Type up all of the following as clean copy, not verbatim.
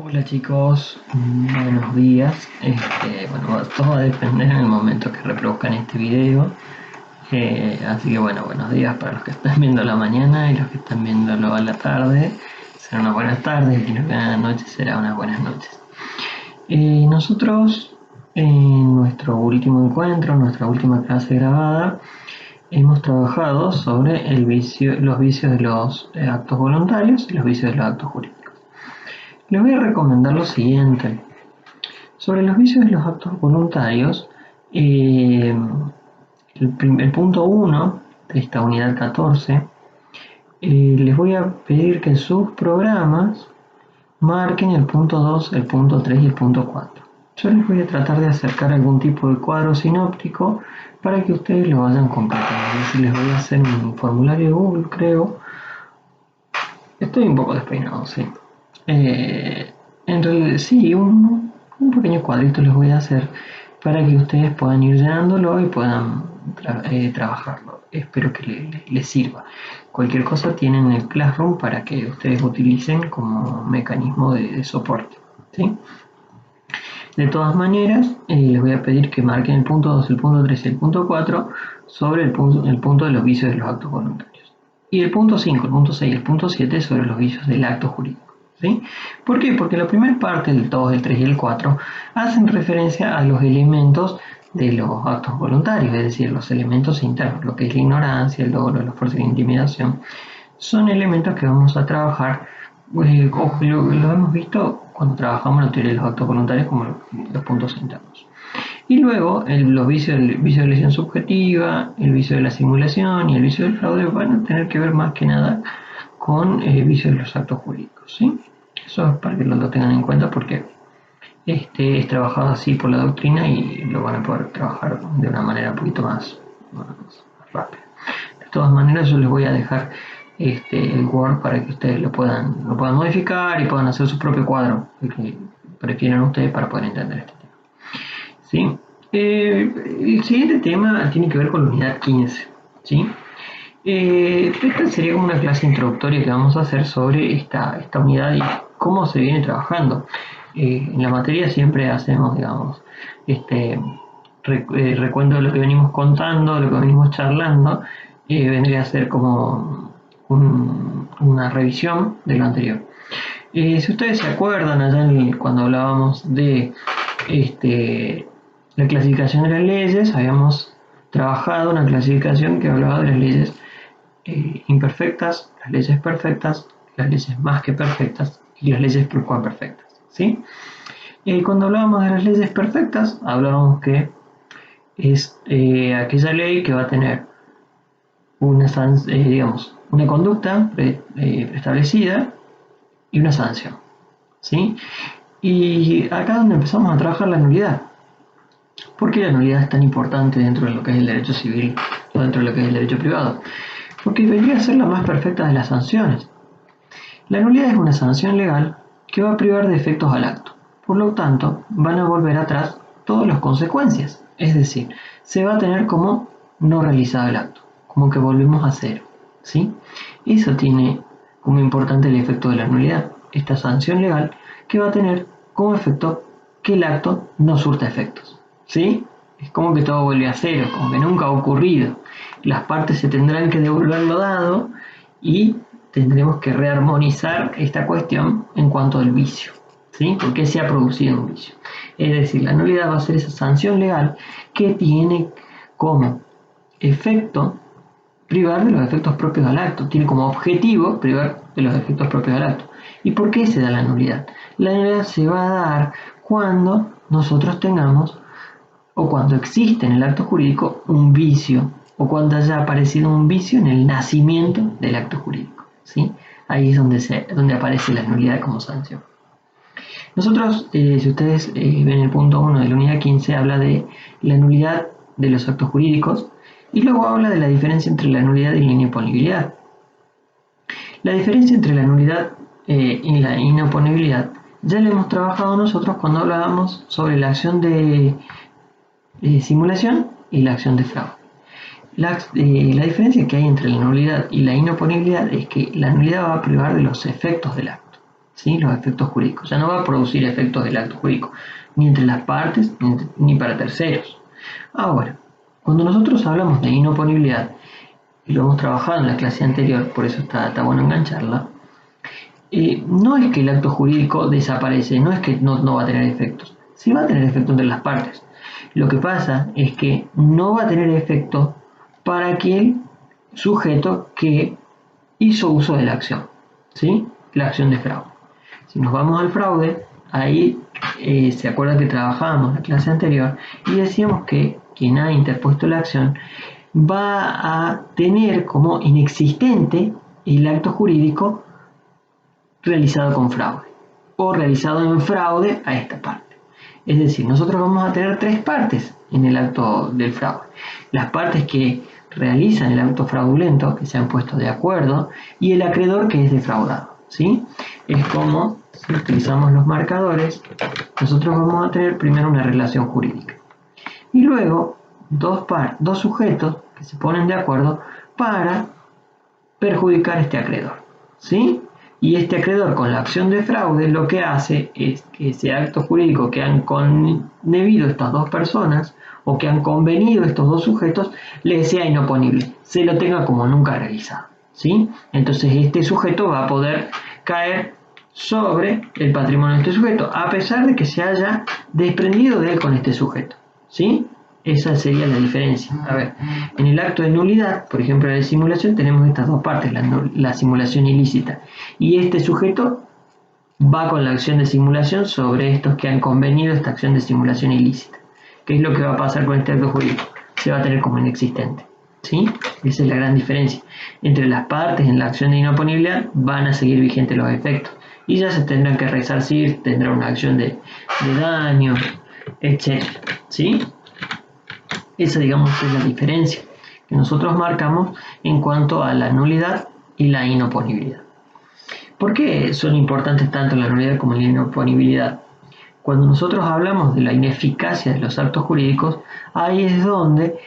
Hola chicos, buenos días. Bueno, todo va a depender en el momento que reproduzcan este video. Así que bueno, buenos días para los que están viendo a la mañana y los que están viéndolo a la tarde. Serán unas buenas tardes y los que ven a la noche será unas buenas noches. Nosotros en nuestro último encuentro, en nuestra última clase grabada, hemos trabajado sobre los vicios de los actos voluntarios y los vicios de los actos jurídicos. Les voy a recomendar lo siguiente. Sobre los vicios de los actos voluntarios, el punto 1 de esta unidad 14, les voy a pedir que en sus programas marquen el punto 2, el punto 3 y el punto 4. Yo les voy a tratar de acercar algún tipo de cuadro sinóptico para que ustedes lo vayan completando. Si les voy a hacer un formulario de Google, creo. Estoy un poco despeinado, sí. En realidad, sí, un pequeño cuadrito les voy a hacer para que ustedes puedan ir llenándolo y puedan trabajarlo. Espero que les sirva. Cualquier cosa tienen el Classroom para que ustedes utilicen como mecanismo de soporte, ¿sí? De todas maneras, les voy a pedir que marquen el punto 2, el punto 3 y el punto 4 sobre el punto de los vicios de los actos voluntarios. Y el punto 5, el punto 6 y el punto 7 sobre los vicios del acto jurídico. ¿Sí? ¿Por qué? Porque la primera parte, el 2, el 3 y el 4, hacen referencia a los elementos de los actos voluntarios, es decir, los elementos internos, lo que es la ignorancia, el dolo, la fuerza y la intimidación, son elementos que vamos a trabajar, lo hemos visto cuando trabajamos la teoría de los actos voluntarios como los puntos internos. Y luego los vicios, el vicio de lesión subjetiva, el vicio de la simulación y el vicio del fraude van a tener que ver más que nada con el vicio de los actos jurídicos, ¿sí? Eso es para que lo tengan en cuenta porque es trabajado así por la doctrina y lo van a poder trabajar de una manera un poquito más rápida. De todas maneras, yo les voy a dejar el Word para que ustedes lo puedan modificar y puedan hacer su propio cuadro, el que prefieran ustedes para poder entender este tema. ¿Sí? El siguiente tema tiene que ver con la unidad 15. ¿Sí? Esta sería como una clase introductoria que vamos a hacer sobre esta unidad y cómo se viene trabajando. En la materia siempre hacemos, digamos, recuento de lo que venimos contando, de lo que venimos charlando, vendría a ser como una revisión de lo anterior. Si ustedes se acuerdan, allá cuando hablábamos de la clasificación de las leyes, habíamos trabajado una clasificación que hablaba de las leyes imperfectas, las leyes perfectas, las leyes más que perfectas y las leyes perfectas, ¿sí? Cuando hablábamos de las leyes perfectas, hablábamos que es aquella ley que va a tener una conducta preestablecida y una sanción, ¿sí? Y acá es donde empezamos a trabajar la nulidad. ¿Por qué la nulidad es tan importante dentro de lo que es el derecho civil o dentro de lo que es el derecho privado? Porque vendría a ser la más perfecta de las sanciones. La nulidad es una sanción legal que va a privar de efectos al acto. Por lo tanto, van a volver atrás todas las consecuencias. Es decir, se va a tener como no realizado el acto, como que volvemos a cero, ¿sí? Eso tiene como importante el efecto de la nulidad, esta sanción legal que va a tener como efecto que el acto no surta efectos, ¿sí? Es como que todo vuelve a cero, como que nunca ha ocurrido. Las partes se tendrán que devolver lo dado y tendremos que rearmonizar esta cuestión en cuanto al vicio, ¿sí? Porque se ha producido un vicio. Es decir, la nulidad va a ser esa sanción legal que tiene como efecto privar de los efectos propios del acto, tiene como objetivo privar de los efectos propios del acto. ¿Y por qué se da la nulidad? La nulidad se va a dar cuando nosotros tengamos o cuando existe en el acto jurídico un vicio o cuando haya aparecido un vicio en el nacimiento del acto jurídico, ¿sí? Ahí es donde aparece la nulidad como sanción. Nosotros, si ustedes ven el punto 1 de la unidad 15, habla de la nulidad de los actos jurídicos y luego habla de la diferencia entre la nulidad y la inoponibilidad. La diferencia entre la nulidad y la inoponibilidad ya la hemos trabajado nosotros cuando hablábamos sobre la acción de simulación y la acción de fraude. La diferencia que hay entre la nulidad y la inoponibilidad es que la nulidad va a privar de los efectos del acto, ¿sí? Los efectos jurídicos. Ya no va a producir efectos del acto jurídico, ni entre las partes, ni para terceros. Ahora, cuando nosotros hablamos de inoponibilidad, y lo hemos trabajado en la clase anterior, por eso está bueno engancharla, no es que el acto jurídico desaparece, no es que no va a tener efectos, sí va a tener efectos entre las partes. Lo que pasa es que no va a tener efecto para aquel sujeto que hizo uso de la acción, ¿sí? La acción de fraude. Si nos vamos al fraude, ahí se acuerdan que trabajábamos en la clase anterior y decíamos que quien ha interpuesto la acción va a tener como inexistente el acto jurídico realizado con fraude o realizado en fraude a esta parte. Es decir, nosotros vamos a tener tres partes en el acto del fraude. Las partes que realizan el acto fraudulento, que se han puesto de acuerdo, y el acreedor que es defraudado, ¿sí? Es como, si utilizamos los marcadores, nosotros vamos a tener primero una relación jurídica. Y luego, dos sujetos que se ponen de acuerdo para perjudicar a este acreedor, ¿sí? Y este acreedor con la acción de fraude lo que hace es que ese acto jurídico que han connebido estas dos personas o que han convenido estos dos sujetos le sea inoponible, se lo tenga como nunca realizado, ¿sí? Entonces este sujeto va a poder caer sobre el patrimonio de este sujeto a pesar de que se haya desprendido de él con este sujeto, ¿sí? Esa sería la diferencia. A ver, en el acto de nulidad, por ejemplo, en la simulación tenemos estas dos partes, la simulación ilícita. Y este sujeto va con la acción de simulación sobre estos que han convenido esta acción de simulación ilícita. ¿Qué es lo que va a pasar con este acto jurídico? Se va a tener como inexistente, ¿sí? Esa es la gran diferencia. Entre las partes en la acción de inoponibilidad van a seguir vigentes los efectos. Y ya se tendrán que resarcir, tendrá una acción de daño, etc. ¿Sí? Esa, digamos, es la diferencia que nosotros marcamos en cuanto a la nulidad y la inoponibilidad. ¿Por qué son importantes tanto la nulidad como la inoponibilidad? Cuando nosotros hablamos de la ineficacia de los actos jurídicos, ahí es donde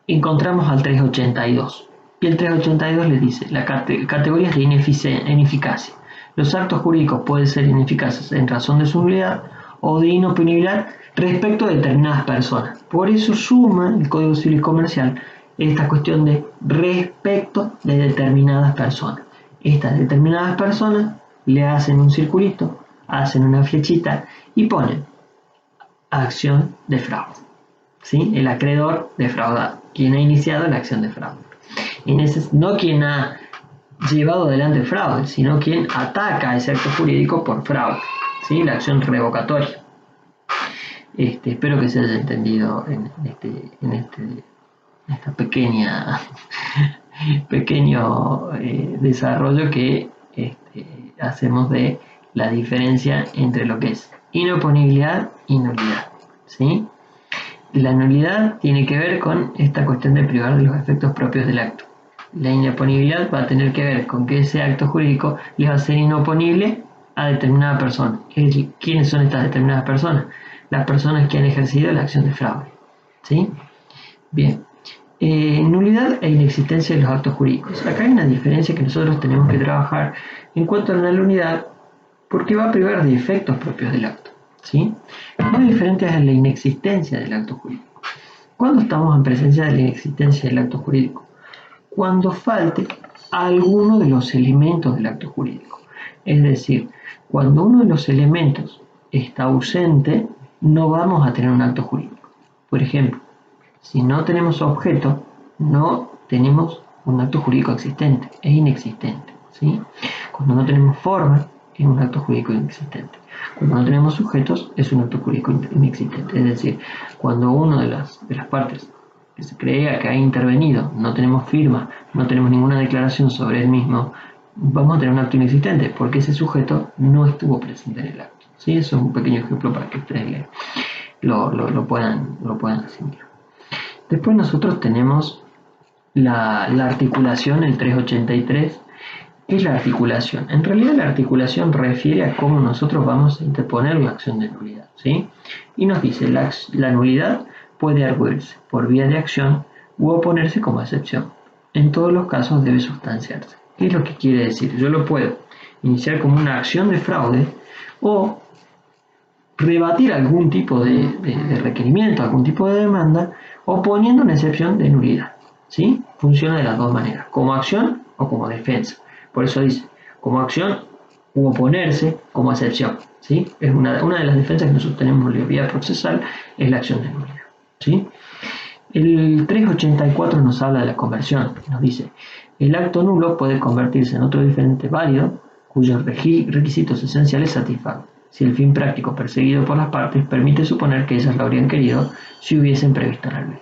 encontramos al 382. Y el 382 le dice, las categorías de ineficacia. Los actos jurídicos pueden ser ineficaces en razón de su nulidad o de inoponibilidad respecto a determinadas personas. Por eso suma el Código Civil Comercial esta cuestión de respecto de determinadas personas. Estas determinadas personas le hacen un circulito, hacen una flechita y ponen acción de fraude, ¿sí? El acreedor defraudado, quien ha iniciado la acción de fraude. No quien ha llevado adelante el fraude, sino quien ataca ese acto jurídico por fraude, ¿sí? La acción revocatoria. Espero que se haya entendido en esta pequeño desarrollo que hacemos de la diferencia entre lo que es inoponibilidad y nulidad, ¿sí? La nulidad tiene que ver con esta cuestión de privar de los efectos propios del acto. La inoponibilidad va a tener que ver con que ese acto jurídico le va a ser inoponible a determinada persona. Es decir, ¿quiénes son estas determinadas personas? Las personas que han ejercido la acción de fraude, ¿sí? Bien. Nulidad e inexistencia de los actos jurídicos. Acá hay una diferencia que nosotros tenemos que trabajar en cuanto a la nulidad, porque va a privar de efectos propios del acto, ¿sí? Muy diferente es la inexistencia del acto jurídico. ¿Cuándo estamos en presencia de la inexistencia del acto jurídico? Cuando falte alguno de los elementos del acto jurídico. Es decir, cuando uno de los elementos está ausente, no vamos a tener un acto jurídico. Por ejemplo, si no tenemos objeto, no tenemos un acto jurídico existente, es inexistente, ¿sí? Cuando no tenemos forma, es un acto jurídico inexistente. Cuando no tenemos sujetos, es un acto jurídico inexistente. Es decir, cuando una de las partes que se crea que ha intervenido, no tenemos firma, no tenemos ninguna declaración sobre él mismo, vamos a tener un acto inexistente, porque ese sujeto no estuvo presente en el acto, ¿sí? Eso es un pequeño ejemplo para que ustedes lo puedan asimilar. Después nosotros tenemos la articulación, el 383. ¿Qué es la articulación? En realidad la articulación refiere a cómo nosotros vamos a interponer la acción de nulidad, ¿sí? Y nos dice, la nulidad puede arguirse por vía de acción u oponerse como excepción. En todos los casos debe sustanciarse. ¿Qué es lo que quiere decir? Yo lo puedo iniciar como una acción de fraude o rebatir algún tipo de requerimiento, algún tipo de demanda, oponiendo una excepción de nulidad. ¿Sí? Funciona de las dos maneras, como acción o como defensa. Por eso dice, como acción u oponerse como excepción. ¿Sí? Es una de las defensas que nosotros tenemos en la vía procesal, es la acción de nulidad. ¿Sí? El 384 nos habla de la conversión, nos dice, el acto nulo puede convertirse en otro diferente válido cuyos requisitos esenciales satisfagan, si el fin práctico perseguido por las partes permite suponer que ellas lo habrían querido si hubiesen previsto la ley.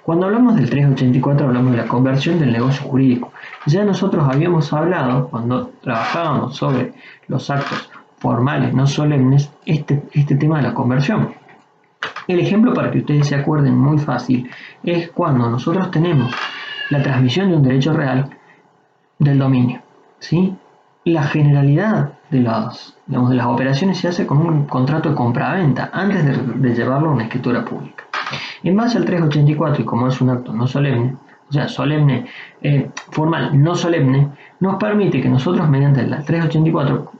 Cuando hablamos del 384 hablamos de la conversión del negocio jurídico. Ya nosotros habíamos hablado, cuando trabajábamos sobre los actos formales no solemnes, este tema de la conversión. El ejemplo para que ustedes se acuerden muy fácil es cuando nosotros tenemos la transmisión de un derecho real del dominio. ¿Sí? La generalidad de las operaciones se hace con un contrato de compraventa antes de llevarlo a una escritura pública. En base al 384 y como es un acto no solemne, o sea, solemne, formal, no solemne, nos permite que nosotros mediante el 384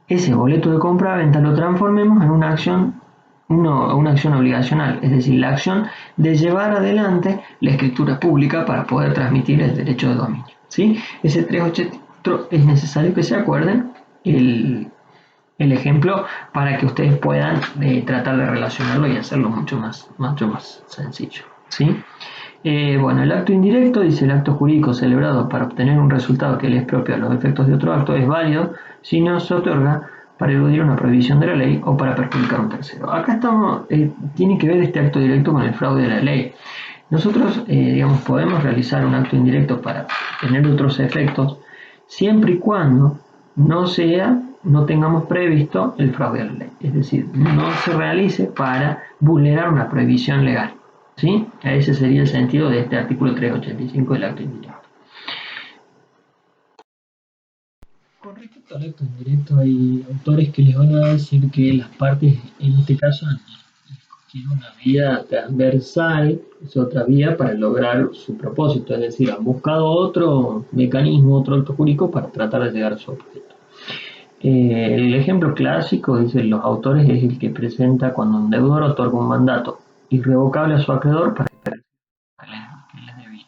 ese boleto de compra-venta lo transformemos en una acción obligacional, es decir, la acción de llevar adelante la escritura pública para poder transmitir el derecho de dominio. ¿Sí? Ese 384 es necesario que se acuerden el ejemplo para que ustedes puedan tratar de relacionarlo y hacerlo mucho más sencillo. ¿Sí? Bueno, el acto indirecto dice el acto jurídico celebrado para obtener un resultado que le es propio a los efectos de otro acto es válido si no se otorga para eludir una prohibición de la ley o para perjudicar a un tercero. Acá tiene que ver este acto directo con el fraude de la ley. Nosotros, podemos realizar un acto indirecto para tener otros efectos siempre y cuando no tengamos previsto el fraude a la ley. Es decir, no se realice para vulnerar una prohibición legal. ¿Sí? Ese sería el sentido de este artículo 385 del acto indirecto. Con respecto al acto indirecto, hay autores que les van a decir que las partes, en este caso, han escogido una vía transversal, es otra vía para lograr su propósito, es decir, han buscado otro mecanismo, otro acto jurídico para tratar de llegar a su objeto. El ejemplo clásico, dicen los autores, es el que presenta cuando un deudor otorga un mandato irrevocable a su acreedor para que les debía.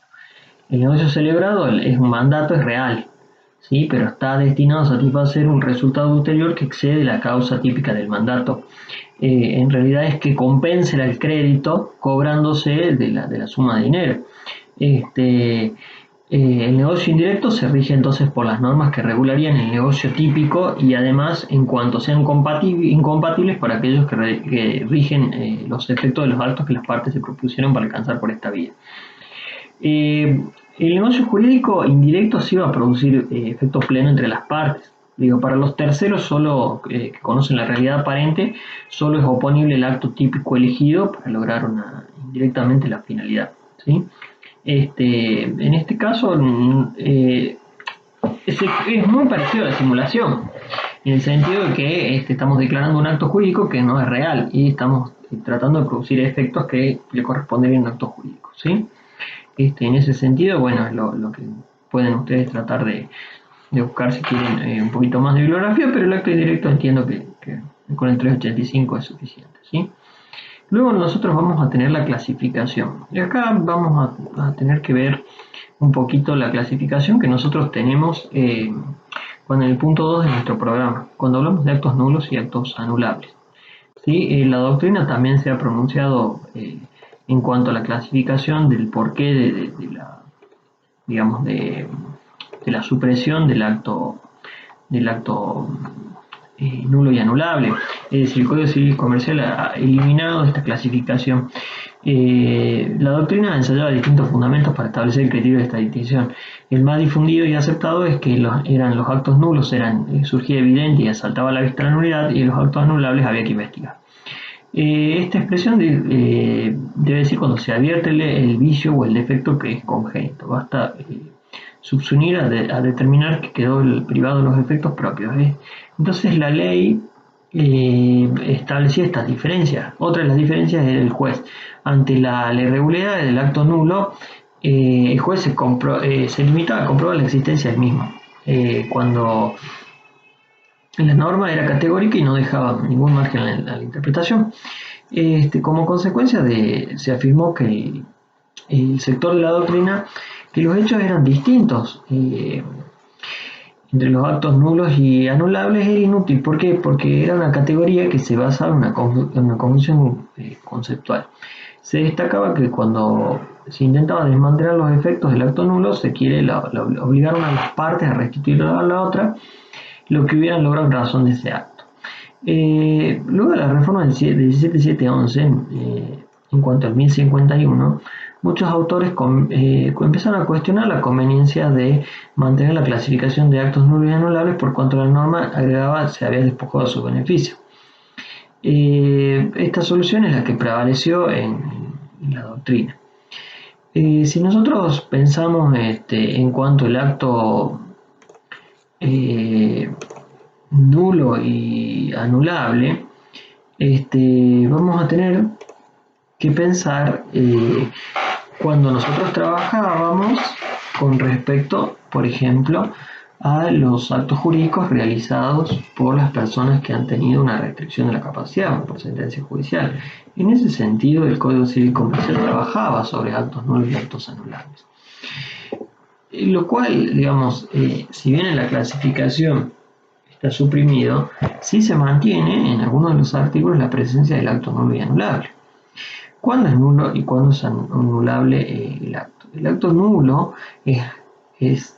El negocio celebrado es un mandato, es real, ¿sí? Pero está destinado a satisfacer un resultado ulterior que excede la causa típica del mandato. En realidad es que compense el crédito cobrándose de la suma de dinero. El negocio indirecto se rige entonces por las normas que regularían el negocio típico y además en cuanto sean incompatibles para aquellos que rigen los efectos de los actos que las partes se propusieron para alcanzar por esta vía. El negocio jurídico indirecto sí va a producir efecto pleno entre las partes. Para los terceros solo que conocen la realidad aparente, solo es oponible el acto típico elegido para lograr indirectamente la finalidad. ¿Sí? En este caso es muy parecido a la simulación, en el sentido de que estamos declarando un acto jurídico que no es real y estamos tratando de producir efectos que le corresponderían a un acto jurídico. ¿Sí? En ese sentido, bueno, es lo que pueden ustedes tratar de buscar si quieren un poquito más de bibliografía, pero el acto indirecto entiendo que con el 385 es suficiente. ¿Sí? Luego nosotros vamos a tener la clasificación. Y acá vamos a tener que ver un poquito la clasificación que nosotros tenemos con el punto 2 de nuestro programa, cuando hablamos de actos nulos y actos anulables. ¿Sí? La doctrina también se ha pronunciado en cuanto a la clasificación del porqué de la supresión del acto nulo y anulable. Es decir, el Código Civil Comercial ha eliminado esta clasificación. La doctrina ensayaba distintos fundamentos para establecer el criterio de esta distinción. El más difundido y aceptado es que los actos nulos surgía evidente y asaltaba a la vista la nulidad, y los actos anulables había que investigar. Esta expresión debe decir cuando se advierte el vicio o el defecto que es congénito. Basta subsunir a determinar que quedó privado de los efectos propios. Entonces la ley establecía estas diferencias. Otra de las diferencias es el juez. Ante la irregularidad del acto nulo, el juez se limitaba a comprobar la existencia del mismo. Cuando La norma era categórica y no dejaba ningún margen a la interpretación. Como consecuencia se afirmó que el sector de la doctrina, que los hechos eran distintos entre los actos nulos y anulables, era inútil. ¿Por qué? Porque era una categoría que se basaba en una confusión conceptual. Se destacaba que cuando se intentaba desmantelar los efectos del acto nulo, se quiere obligar a una de las partes a restituir a la otra lo que hubieran logrado en razón de ese acto. Luego de la reforma del 17711, en cuanto al 1051, muchos autores empezaron a cuestionar la conveniencia de mantener la clasificación de actos nulos y anulables por cuanto la norma agregaba se había despojado de su beneficio. Esta solución es la que prevaleció en la doctrina. Si nosotros pensamos en cuanto al acto nulo y anulable, vamos a tener que pensar cuando nosotros trabajábamos con respecto, por ejemplo, a los actos jurídicos realizados por las personas que han tenido una restricción de la capacidad por sentencia judicial. En ese sentido, el Código Civil Comercial trabajaba sobre actos nulos y actos anulables. Lo cual, digamos, si bien en la clasificación está suprimido, sí se mantiene en algunos de los artículos la presencia del acto nulo y anulable. ¿Cuándo es nulo y cuándo es anulable el acto? El acto nulo es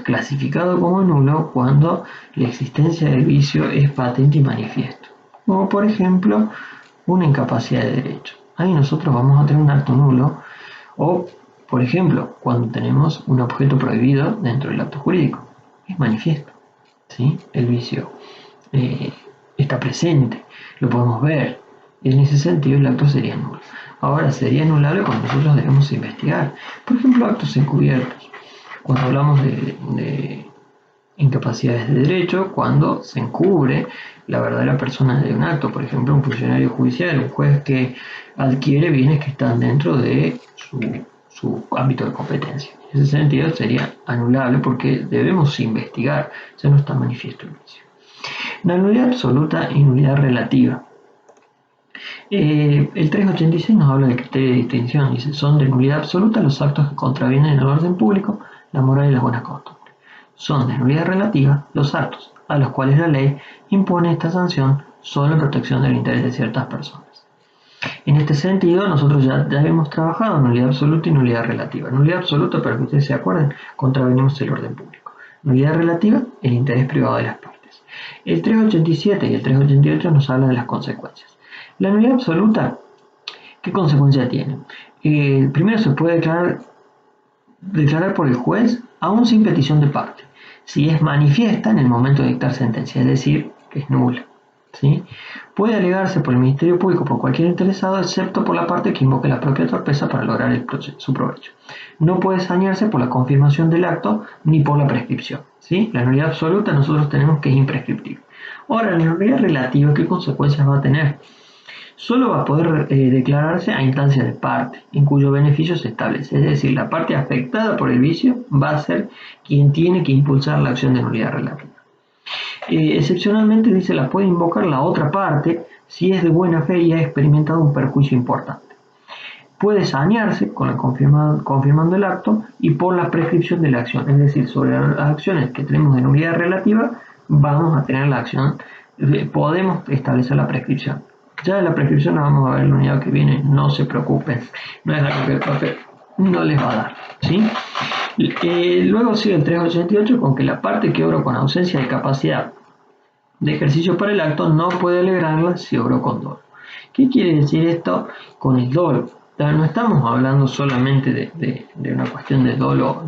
clasificado como nulo cuando la existencia del vicio es patente y manifiesto. Como por ejemplo, una incapacidad de derecho. Ahí nosotros vamos a tener un acto nulo. O, por ejemplo, cuando tenemos un objeto prohibido dentro del acto jurídico. Es manifiesto. ¿Sí? El vicio está presente, lo podemos ver. En ese sentido, el acto sería nulo. Ahora, sería anulable cuando nosotros debemos investigar. Por ejemplo, actos encubiertos. Cuando hablamos de incapacidades de derecho, cuando se encubre la verdadera persona de un acto. Por ejemplo, un funcionario judicial, un juez que adquiere bienes que están dentro de su ámbito de competencia. En ese sentido sería anulable porque debemos investigar, ya no está manifiesto el vicio. La nulidad absoluta y nulidad relativa. El 386 nos habla de criterio de distinción. Dice, son de nulidad absoluta los actos que contravienen el orden público, la moral y las buenas costumbres. Son de nulidad relativa los actos a los cuales la ley impone esta sanción solo en protección del interés de ciertas personas. En este sentido, nosotros ya hemos trabajado en nulidad absoluta y nulidad relativa. Nulidad absoluta, para que ustedes se acuerden, contravenimos el orden público. Nulidad relativa, el interés privado de las partes. El 387 y el 388 nos hablan de las consecuencias. La nulidad absoluta, ¿qué consecuencia tiene? Primero se puede declarar por el juez aún sin petición de parte, si es manifiesta en el momento de dictar sentencia, es decir, que es nula. ¿Sí? Puede alegarse por el Ministerio Público por cualquier interesado, excepto por la parte que invoque la propia torpeza para lograr su provecho. No puede sañarse por la confirmación del acto ni por la prescripción. ¿Sí? La nulidad absoluta nosotros tenemos que es imprescriptible. Ahora, la nulidad relativa, ¿qué consecuencias va a tener? Solo va a poder declararse a instancia de parte, en cuyo beneficio se establece. Es decir, la parte afectada por el vicio va a ser quien tiene que impulsar la acción de nulidad relativa. Excepcionalmente, dice, la puede invocar la otra parte si es de buena fe y ha experimentado un perjuicio importante. Puede sanearse confirmando el acto y por la prescripción de la acción. Es decir, sobre las acciones que tenemos de nulidad relativa, vamos a tener la acción, podemos establecer la prescripción. Ya la prescripción la vamos a ver en la unidad que viene, no se preocupen, no es algo que el profe no les va a dar, ¿sí? Luego sigue el 388 con que la parte que obró con ausencia de capacidad de ejercicio para el acto no puede alegrarla si obró con dolo. ¿Qué quiere decir esto con el dolo? No estamos hablando solamente de una cuestión de dolo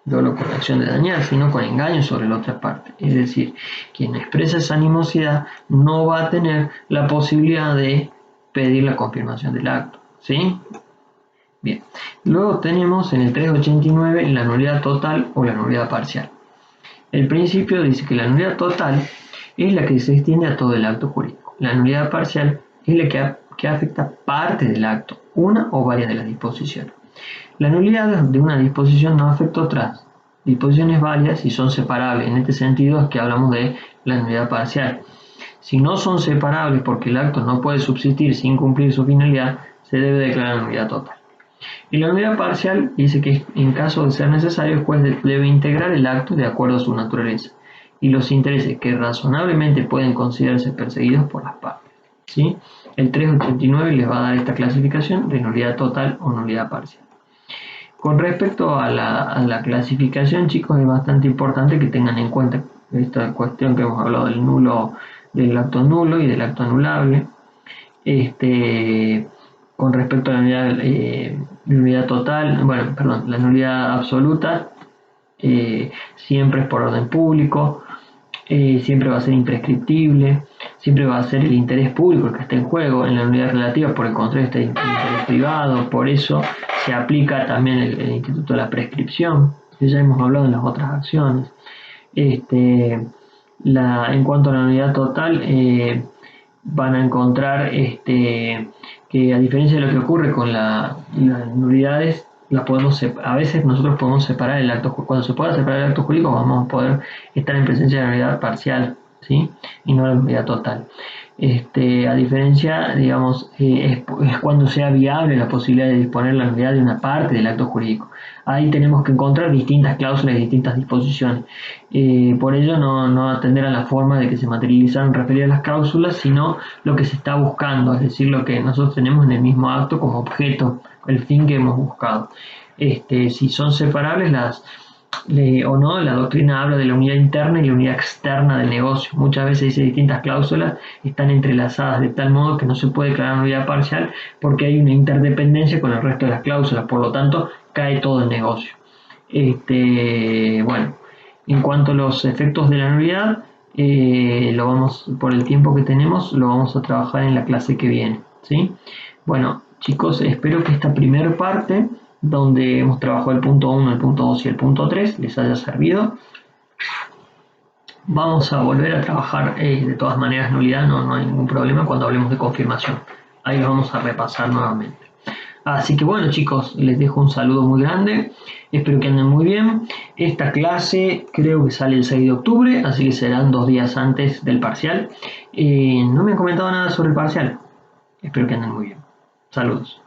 con acción de dañar, sino con engaño sobre la otra parte. Es decir, quien expresa esa animosidad no va a tener la posibilidad de pedir la confirmación del acto. ¿Sí? Bien. Luego tenemos en el 389 la nulidad total o la nulidad parcial. El principio dice que la nulidad total es la que se extiende a todo el acto jurídico. La nulidad parcial es la que afecta parte del acto, una o varias de las disposiciones. La nulidad de una disposición no afecta otras, disposiciones varias y son separables. En este sentido es que hablamos de la nulidad parcial. Si no son separables porque el acto no puede subsistir sin cumplir su finalidad, se debe declarar nulidad total. Y la nulidad parcial dice que en caso de ser necesario, el juez debe integrar el acto de acuerdo a su naturaleza y los intereses que razonablemente pueden considerarse perseguidos por las partes. ¿Sí? El 389 les va a dar esta clasificación de nulidad total o nulidad parcial. Con respecto a la clasificación, chicos, es bastante importante que tengan en cuenta esta cuestión que hemos hablado del acto nulo y del acto anulable. Con respecto a la nulidad total, la nulidad absoluta, siempre es por orden público, siempre va a ser imprescriptible, siempre va a ser el interés público el que esté en juego. En la nulidad relativa, por el contrario, está el interés privado, por eso se aplica también el instituto de la prescripción, que ya hemos hablado en las otras acciones. En cuanto a la nulidad total, van a encontrar que a diferencia de lo que ocurre con las nulidades, a veces nosotros podemos separar el acto. Cuando se pueda separar el acto jurídico, vamos a poder estar en presencia de la nulidad parcial, ¿sí? Y no la nulidad total. A diferencia, digamos, es cuando sea viable la posibilidad de disponer la nulidad de una parte del acto jurídico. Ahí tenemos que encontrar distintas cláusulas y distintas disposiciones. Por ello, no atender a la forma de que se materializaron referidas las cláusulas, sino lo que se está buscando, es decir, lo que nosotros tenemos en el mismo acto como objeto, el fin que hemos buscado. Si son separables o no, la doctrina habla de la unidad interna y la unidad externa del negocio. Muchas veces dice distintas cláusulas están entrelazadas de tal modo que no se puede declarar nulidad parcial porque hay una interdependencia con el resto de las cláusulas, por lo tanto cae todo el negocio. En cuanto a los efectos de la nulidad, por el tiempo que tenemos, lo vamos a trabajar en la clase que viene, ¿sí? Bueno, chicos, espero que esta primera parte, donde hemos trabajado el punto 1, el punto 2 y el punto 3, les haya servido. Vamos a volver a trabajar de todas maneras nulidad, no hay ningún problema cuando hablemos de confirmación. Ahí lo vamos a repasar nuevamente. Así que bueno, chicos, les dejo un saludo muy grande, espero que anden muy bien. Esta clase creo que sale el 6 de octubre, así que serán 2 días antes del parcial. No me han comentado nada sobre el parcial, espero que anden muy bien. Saludos.